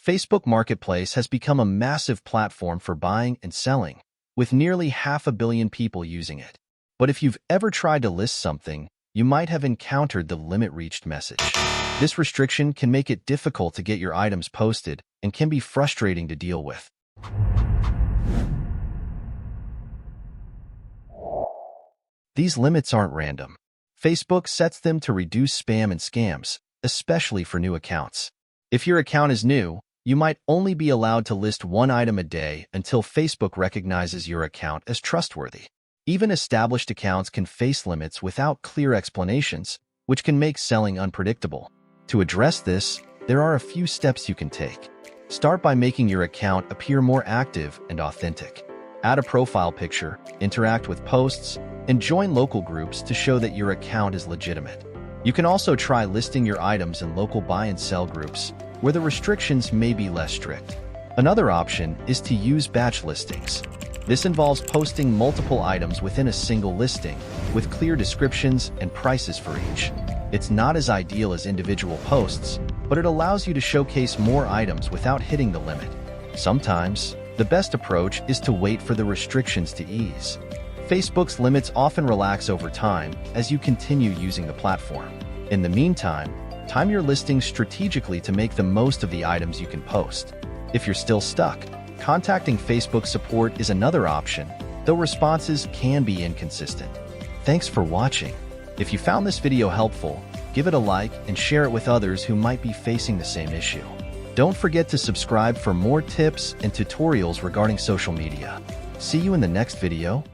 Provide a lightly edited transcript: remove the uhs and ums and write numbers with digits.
Facebook Marketplace has become a massive platform for buying and selling, with nearly 500 million people using it. But if you've ever tried to list something, you might have encountered the limit reached message. This restriction can make it difficult to get your items posted and can be frustrating to deal with. These limits aren't random. Facebook sets them to reduce spam and scams, especially for new accounts. If your account is new, you might only be allowed to list one item a day until Facebook recognizes your account as trustworthy. Even established accounts can face limits without clear explanations, which can make selling unpredictable. To address this, there are a few steps you can take. Start by making your account appear more active and authentic. Add a profile picture, interact with posts, and join local groups to show that your account is legitimate. You can also try listing your items in local buy and sell groups, where the restrictions may be less strict. Another option is to use batch listings. This involves posting multiple items within a single listing, with clear descriptions and prices for each. It's not as ideal as individual posts, but it allows you to showcase more items without hitting the limit. Sometimes, the best approach is to wait for the restrictions to ease. Facebook's limits often relax over time as you continue using the platform. In the meantime, time your listings strategically to make the most of the items you can post. If you're still stuck, contacting Facebook support is another option, though responses can be inconsistent. Thanks for watching. If you found this video helpful, give it a like and share it with others who might be facing the same issue. Don't forget to subscribe for more tips and tutorials regarding social media. See you in the next video.